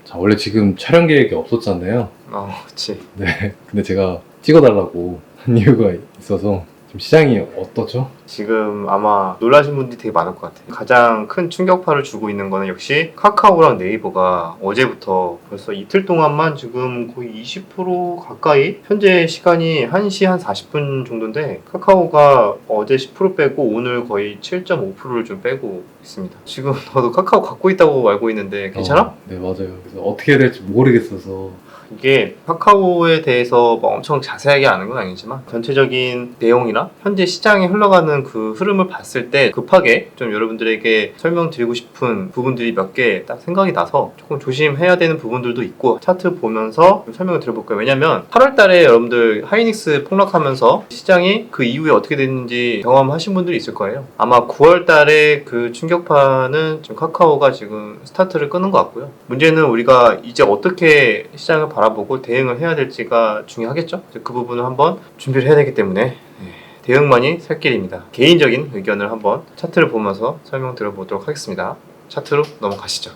자, 원래 지금 촬영 계획이 없었잖아요. 그치. 네. 근데 제가 찍어달라고 한 이유가 있어서 지금 시장이 어떠죠? 지금 아마 놀라신 분들이 되게 많을 것 같아요. 가장 큰 충격파를 주고 있는 거는 역시 카카오랑 네이버가 어제부터 벌써 이틀 동안만 지금 거의 20% 가까이, 현재 시간이 1시 한 40분 정도인데 카카오가 어제 10% 빼고 오늘 거의 7.5%를 좀 빼고 있습니다. 지금 너도 카카오 갖고 있다고 알고 있는데 괜찮아? 네, 맞아요. 그래서 어떻게 해야 될지 모르겠어서. 이게 카카오에 대해서 뭐 엄청 자세하게 아는 건 아니지만 전체적인 내용이나 현재 시장에 흘러가는 그 흐름을 봤을 때 급하게 좀 여러분들에게 설명드리고 싶은 부분들이 몇 개 딱 생각이 나서 조금 조심해야 되는 부분들도 있고 차트 보면서 좀 설명을 드려볼게요. 왜냐면 8월 달에 여러분들 하이닉스 폭락하면서 시장이 그 이후에 어떻게 됐는지 경험하신 분들이 있을 거예요. 아마 9월 달에 그 충격파는 지금 카카오가 지금 스타트를 끄는 것 같고요. 문제는 우리가 이제 어떻게 시장을 바라보고 대응을 해야 될지가 중요하겠죠. 그 부분을 한번 준비를 해야 되기 때문에 대응만이 살 길입니다. 개인적인 의견을 한번 차트를 보면서 설명 드려보도록 하겠습니다. 차트로 넘어가시죠.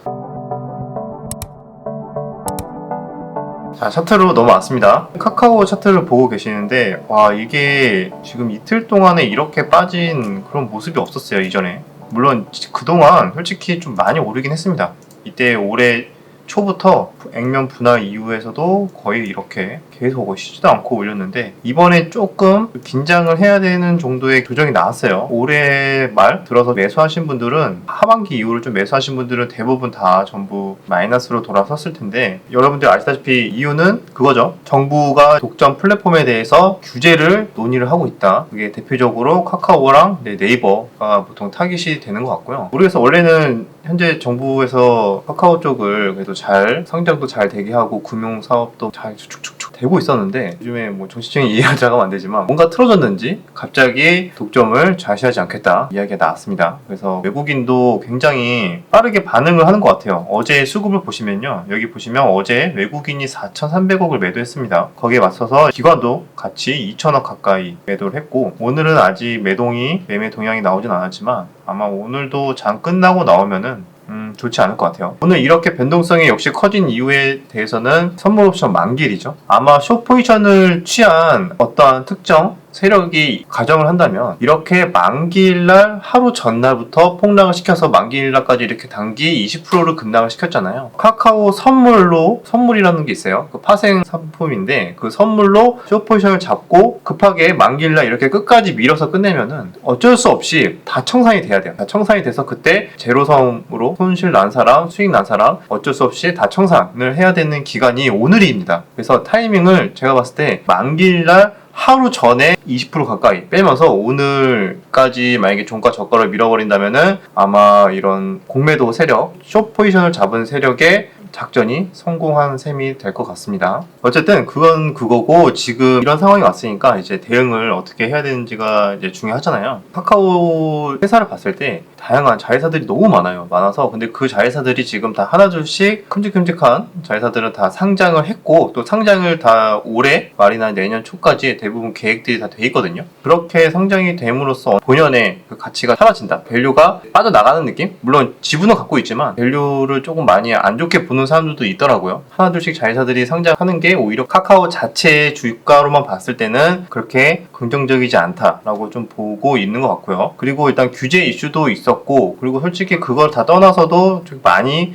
자, 차트로 넘어왔습니다. 카카오 차트를 보고 계시는데 와, 이게 지금 이틀 동안에 이렇게 빠진 그런 모습이 없었어요, 이전에. 물론 그동안 솔직히 좀 많이 오르긴 했습니다. 이때 올해 초부터 액면 분할 이후에서도 거의 이렇게 계속 쉬지도 않고 올렸는데 이번에 조금 긴장을 해야 되는 정도의 조정이 나왔어요. 올해 말 들어서 매수하신 분들은 하반기 이후를 좀 매수하신 분들은 대부분 다 전부 마이너스로 돌아섰을 텐데 여러분들 아시다시피 이유는 그거죠. 정부가 독점 플랫폼에 대해서 규제를 논의를 하고 있다. 그게 대표적으로 카카오랑 네이버가 보통 타깃이 되는 것 같고요. 모르겠어. 원래는 현재 정부에서 카카오 쪽을 그래도 잘 성장도 잘 되게 하고 금융 사업도 잘 축축축 되고 있었는데 요즘에 뭐 정치적인 이해가 잘 안 되지만 뭔가 틀어졌는지 갑자기 독점을 좌시하지 않겠다 이야기가 나왔습니다. 그래서 외국인도 굉장히 빠르게 반응을 하는 것 같아요. 어제 수급을 보시면요, 여기 보시면 어제 외국인이 4,300억을 매도했습니다. 거기에 맞서서 기관도 같이 2,000억 가까이 매도를 했고 오늘은 아직 매매 동향이 나오진 않았지만 아마 오늘도 장 끝나고 나오면은 좋지 않을 것 같아요. 오늘 이렇게 변동성이 역시 커진 이유에 대해서는 선물 옵션 만기일이죠. 아마 숏 포지션을 취한 어떠한 특정 세력이 가정을 한다면 이렇게 만기일날 하루 전날부터 폭락을 시켜서 만기일날까지 이렇게 단기 20%를 급락을 시켰잖아요. 카카오 선물이라는 게 있어요. 그 파생 상품인데 그 선물로 숏 포지션을 잡고 급하게 만기일날 이렇게 끝까지 밀어서 끝내면은 어쩔 수 없이 다 청산이 돼야 돼요. 다 청산이 돼서 그때 제로섬으로 손실 난 사람, 수익 난 사람 어쩔 수 없이 다 청산을 해야 되는 기간이 오늘입니다. 그래서 타이밍을 제가 봤을 때 만기일날 하루 전에 20% 가까이 빼면서 오늘까지 만약에 종가 저가를 밀어버린다면은 아마 이런 공매도 세력, 숏 포지션을 잡은 세력의 작전이 성공한 셈이 될 것 같습니다. 어쨌든 그건 그거고 지금 이런 상황이 왔으니까 이제 대응을 어떻게 해야 되는지가 이제 중요하잖아요. 카카오 회사를 봤을 때 다양한 자회사들이 너무 많아서 근데 그 자회사들이 지금 다 하나둘씩 큼직큼직한 자회사들은 다 상장을 했고 또 상장을 다 올해 말이나 내년 초까지 대부분 계획들이 다 돼 있거든요. 그렇게 상장이 됨으로써 본연의 그 가치가 사라진다. 밸류가 빠져나가는 느낌? 물론 지분은 갖고 있지만 밸류를 조금 많이 안 좋게 보는 사람들도 있더라고요. 하나둘씩 자회사들이 상장하는 게 오히려 카카오 자체의 주가로만 봤을 때는 그렇게 긍정적이지 않다라고 좀 보고 있는 것 같고요. 그리고 일단 규제 이슈도 있었고 그리고 솔직히 그걸 다 떠나서도 좀 많이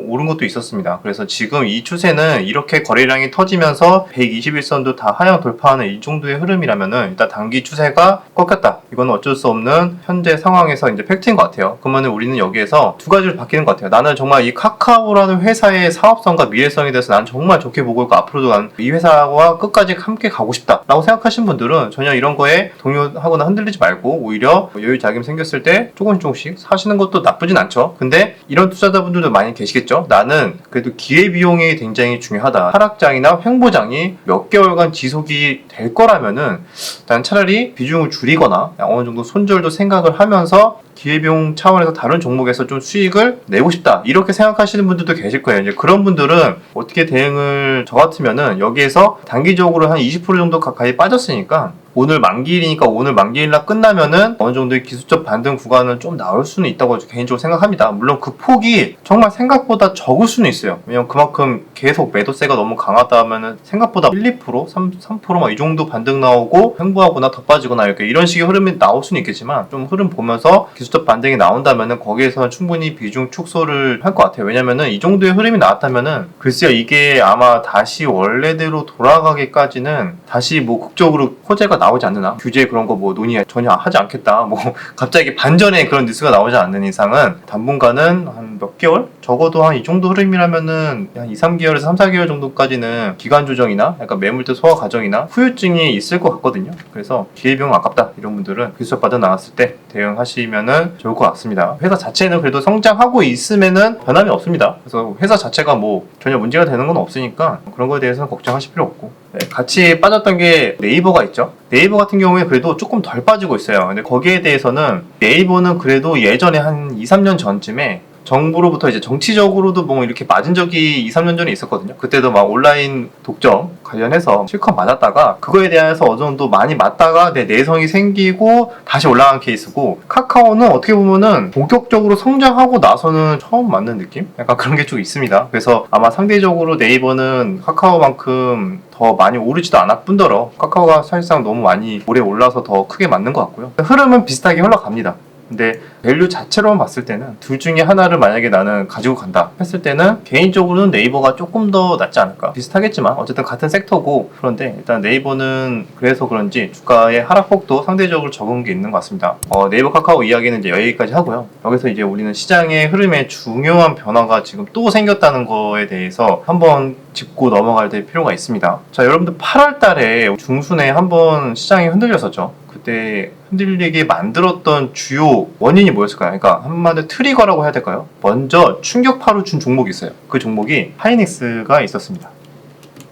오른 것도 있었습니다. 그래서 지금 이 추세는 이렇게 거래량이 터지면서 121선도 다 하향 돌파하는 이 정도의 흐름이라면은 일단 단기 추세가 꺾였다. 이건 어쩔 수 없는 현재 상황에서 이제 팩트인 것 같아요. 그러면 우리는 여기에서 두 가지로 바뀌는 것 같아요. 나는 정말 이 카카오라는 회사의 사업성과 미래성에 대해서 난 정말 좋게 보고 있고 앞으로도 난 이 회사와 끝까지 함께 가고 싶다 라고 생각하신 분들은 전혀 이런 거에 동요하거나 흔들리지 말고 오히려 여유 자금 생겼을 때 조금씩 사시는 것도 나쁘진 않죠. 근데 이런 투자자분들도 많이 계시겠죠. 나는 그래도 기회비용이 굉장히 중요하다. 하락장이나 횡보장이 몇 개월간 지속이 될 거라면은 난 차라리 비중을 줄이거나 어느 정도 손절도 생각을 하면서 기회비용 차원에서 다른 종목에서 좀 수익을 내고 싶다 이렇게 생각하시는 분들도 계실 거예요. 이제 그런 분들은 어떻게 대응을 저 같으면은 여기에서 단기적으로 한 20% 정도 가까이 빠졌으니까 오늘 만기일이니까 오늘 만기일날 끝나면은 어느 정도의 기술적 반등 구간은 좀 나올 수는 있다고 개인적으로 생각합니다. 물론 그 폭이 정말 생각보다 적을 수는 있어요. 왜냐면 그만큼 계속 매도세가 너무 강하다 하면은 생각보다 1, 2%, 3% 막 이 정도 반등 나오고 횡보하거나 더 빠지거나 이렇게 이런 식의 흐름이 나올 수는 있겠지만 좀 흐름 보면서 기술적 반등이 나온다면은 거기에서는 충분히 비중 축소를 할 것 같아요. 왜냐면은 이 정도의 흐름이 나왔다면은 글쎄요 이게 아마 다시 원래대로 돌아가기까지는 다시 뭐 극적으로 호재가 나오지 않느나 규제 그런 거 뭐 논의 전혀 하지 않겠다 뭐 갑자기 반전의 그런 뉴스가 나오지 않는 이상은 당분간은 한 몇 개월? 적어도 한 이 정도 흐름이라면은 한 2, 3개월에서 3, 4개월 정도까지는 기간 조정이나 약간 매물대 소화 과정이나 후유증이 있을 것 같거든요. 그래서 기회비용 아깝다 이런 분들은 기술적 반등 나왔을 때 대응하시면은 좋을 것 같습니다. 회사 자체는 그래도 성장하고 있으면은 변함이 없습니다. 그래서 회사 자체가 뭐 전혀 문제가 되는 건 없으니까 그런 거에 대해서는 걱정하실 필요 없고 네, 같이 빠졌던 게 네이버가 있죠. 네이버 같은 경우에 그래도 조금 덜 빠지고 있어요. 근데 거기에 대해서는 네이버는 그래도 예전에 한 2, 3년 전쯤에 정부로부터 이제 정치적으로도 뭐 이렇게 맞은 적이 2, 3년 전에 있었거든요. 그때도 막 온라인 독점 관련해서 실컷 맞았다가 그거에 대해서 어느 정도 많이 맞다가 내성이 생기고 다시 올라간 케이스고 카카오는 어떻게 보면은 본격적으로 성장하고 나서는 처음 맞는 느낌? 약간 그런 게 좀 있습니다. 그래서 아마 상대적으로 네이버는 카카오만큼 더 많이 오르지도 않았 뿐더러 카카오가 사실상 너무 많이 오래 올라서 더 크게 맞는 것 같고요. 흐름은 비슷하게 흘러갑니다. 근데 밸류 자체로만 봤을 때는 둘 중에 하나를 만약에 나는 가지고 간다 했을 때는 개인적으로는 네이버가 조금 더 낫지 않을까 비슷하겠지만 어쨌든 같은 섹터고 그런데 일단 네이버는 그래서 그런지 주가의 하락폭도 상대적으로 적은 게 있는 것 같습니다. 네이버 카카오 이야기는 이제 여기까지 하고요. 여기서 이제 우리는 시장의 흐름에 중요한 변화가 지금 또 생겼다는 거에 대해서 한번 짚고 넘어갈 필요가 있습니다. 자, 여러분들 8월 달에 중순에 한번 시장이 흔들렸었죠. 그때 흔들리게 만들었던 주요 원인이 뭐였을까요? 그러니까 한마디로 트리거라고 해야 될까요? 먼저 충격파로 준 종목이 있어요. 그 종목이 하이닉스가 있었습니다.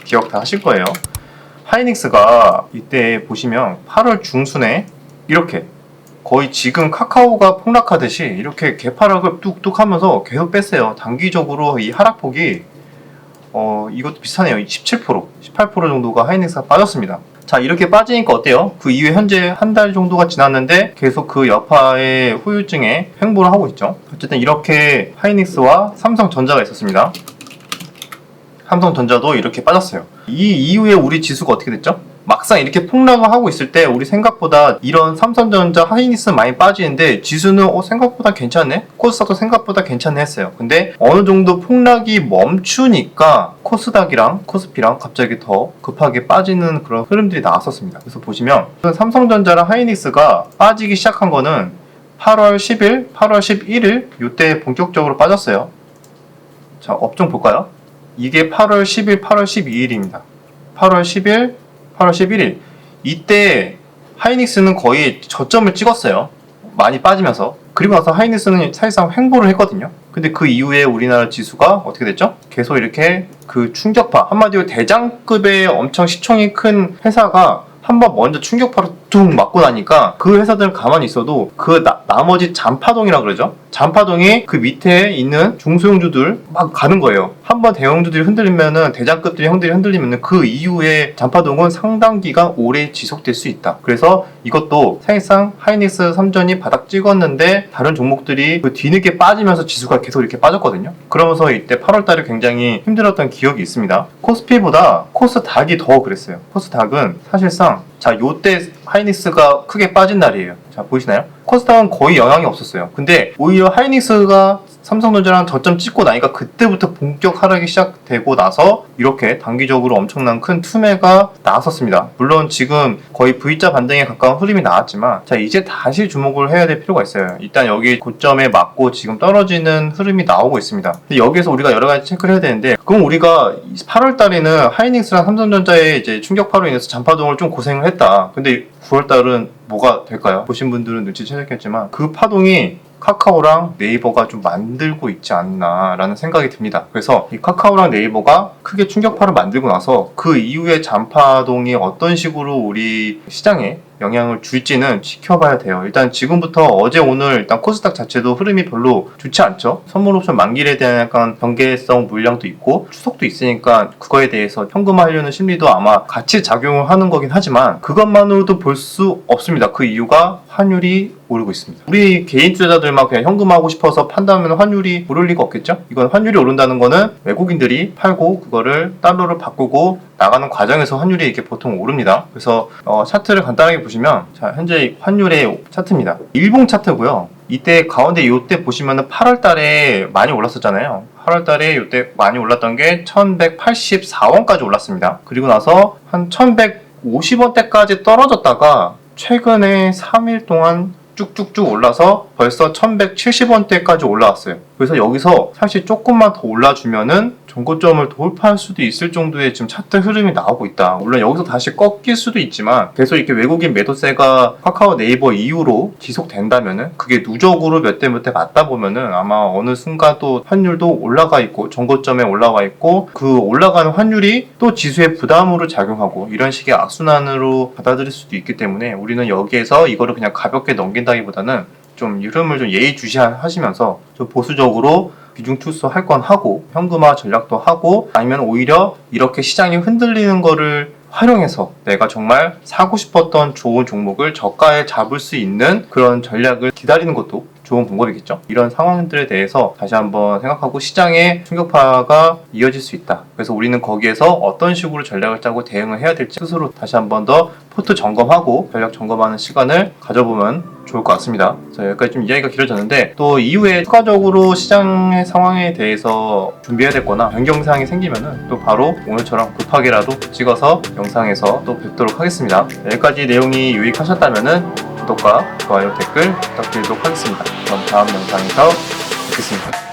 기억 다 하실 거예요. 하이닉스가 이때 보시면 8월 중순에 이렇게 거의 지금 카카오가 폭락하듯이 이렇게 개파락을 뚝뚝 하면서 계속 뺐어요. 단기적으로 이 하락폭이 이것도 비슷하네요. 17%, 18% 정도가 하이닉스가 빠졌습니다. 자, 이렇게 빠지니까 어때요? 그 이후에 현재 한 달 정도가 지났는데 계속 그 여파의 후유증에 횡보를 하고 있죠. 어쨌든 이렇게 하이닉스와 삼성전자가 있었습니다. 삼성전자도 이렇게 빠졌어요. 이 이후에 우리 지수가 어떻게 됐죠? 막상 이렇게 폭락을 하고 있을 때 우리 생각보다 이런 삼성전자, 하이닉스 많이 빠지는데 지수는 생각보다 괜찮네? 코스닥도 생각보다 괜찮네 했어요. 근데 어느 정도 폭락이 멈추니까 코스닥이랑 코스피랑 갑자기 더 급하게 빠지는 그런 흐름들이 나왔었습니다. 그래서 보시면 삼성전자랑 하이닉스가 빠지기 시작한 거는 8월 10일, 8월 11일 이때 본격적으로 빠졌어요. 자, 업종 볼까요? 이게 8월 10일, 8월 12일입니다. 8월 10일, 8월 11일 이때 하이닉스는 거의 저점을 찍었어요. 많이 빠지면서. 그리고 나서 하이닉스는 사실상 횡보를 했거든요. 근데 그 이후에 우리나라 지수가 어떻게 됐죠? 계속 이렇게 그 충격파, 한마디로 대장급의 엄청 시총이 큰 회사가 한번 먼저 충격파로 툭 맞고 나니까 그 회사들은 가만히 있어도 그 나머지 잔파동이라 그러죠. 잔파동이 그 밑에 있는 중소형주들 막 가는 거예요. 한번 대형주들이 흔들리면은 대장급들이 형들이 흔들리면은 그 이후에 잔파동은 상당 기간 오래 지속될 수 있다. 그래서 이것도 사실상 하이닉스 3전이 바닥 찍었는데 다른 종목들이 그 뒤늦게 빠지면서 지수가 계속 이렇게 빠졌거든요. 그러면서 이때 8월 달에 굉장히 힘들었던 기억이 있습니다. 코스피보다 코스닥이 더 그랬어요. 코스닥은 사실상 자, 요때 하이닉스가 크게 빠진 날이에요. 자, 보이시나요? 코스닥은 거의 영향이 없었어요. 근데 오히려 하이닉스가 삼성전자랑 저점 찍고 나니까 그때부터 본격 하락이 시작되고 나서 이렇게 단기적으로 엄청난 큰 투매가 나왔었습니다. 물론 지금 거의 V자 반등에 가까운 흐름이 나왔지만 자, 이제 다시 주목을 해야 될 필요가 있어요. 일단 여기 고점에 맞고 지금 떨어지는 흐름이 나오고 있습니다. 근데 여기에서 우리가 여러 가지 체크를 해야 되는데 그럼 우리가 8월 달에는 하이닉스랑 삼성전자의 이제 충격파로 인해서 잔파동을 좀 고생을 했다. 근데 9월 달은 뭐가 될까요? 보신 분들은 눈치채셨겠지만 그 파동이 카카오랑 네이버가 좀 만들고 있지 않나라는 생각이 듭니다. 그래서 이 카카오랑 네이버가 크게 충격파를 만들고 나서 그 이후에 잔파동이 어떤 식으로 우리 시장에 영향을 줄지는 지켜봐야 돼요. 일단 지금부터 어제 오늘 일단 코스닥 자체도 흐름이 별로 좋지 않죠. 선물 옵션 만기에 대한 약간 경계성 물량도 있고 추석도 있으니까 그거에 대해서 현금화하려는 심리도 아마 같이 작용을 하는 거긴 하지만 그것만으로도 볼 수 없습니다. 그 이유가 환율이 오르고 있습니다. 우리 개인 투자자들만 그냥 현금화하고 싶어서 판다면 환율이 오를 리가 없겠죠? 이건 환율이 오른다는 거는 외국인들이 팔고 그거를 달러로 바꾸고 나가는 과정에서 환율이 이렇게 보통 오릅니다. 그래서 차트를 간단하게 보시면 자, 현재 환율의 차트입니다. 일봉 차트고요. 이때 가운데 이때 보시면은 8월 달에 많이 올랐었잖아요. 8월 달에 이때 많이 올랐던 게 1184원까지 올랐습니다. 그리고 나서 한 1150원대까지 떨어졌다가 최근에 3일 동안 쭉쭉쭉 올라서 벌써 1170원대까지 올라왔어요. 그래서 여기서 사실 조금만 더 올라주면은 전고점을 돌파할 수도 있을 정도의 지금 차트 흐름이 나오고 있다. 물론 여기서 다시 꺾일 수도 있지만 계속 이렇게 외국인 매도세가 카카오 네이버 이후로 지속된다면은 그게 누적으로 몇 대 몇 대 맞다 보면은 아마 어느 순간 또 환율도 올라가 있고 전고점에 올라와 있고 그 올라가는 환율이 또 지수의 부담으로 작용하고 이런 식의 악순환으로 받아들일 수도 있기 때문에 우리는 여기에서 이거를 그냥 가볍게 넘긴다기보다는 좀 흐름을 좀 예의주시하시면서 좀 보수적으로 비중 투자할 건 하고 현금화 전략도 하고 아니면 오히려 이렇게 시장이 흔들리는 거를 활용해서 내가 정말 사고 싶었던 좋은 종목을 저가에 잡을 수 있는 그런 전략을 기다리는 것도 좋은 방법이겠죠. 이런 상황들에 대해서 다시 한번 생각하고 시장의 충격파가 이어질 수 있다. 그래서 우리는 거기에서 어떤 식으로 전략을 짜고 대응을 해야 될지 스스로 다시 한번 더 포트 점검하고 전략 점검하는 시간을 가져보면 좋을 것 같습니다. 그래서 여기까지 좀 이야기가 길어졌는데 또 이후에 추가적으로 시장의 상황에 대해서 준비해야 될 거나 변경사항이 생기면은 또 바로 오늘처럼 급하게라도 찍어서 영상에서 또 뵙도록 하겠습니다. 여기까지 내용이 유익하셨다면은 구독과 좋아요, 댓글 부탁드리도록 하겠습니다. 그럼 다음 영상에서 뵙겠습니다.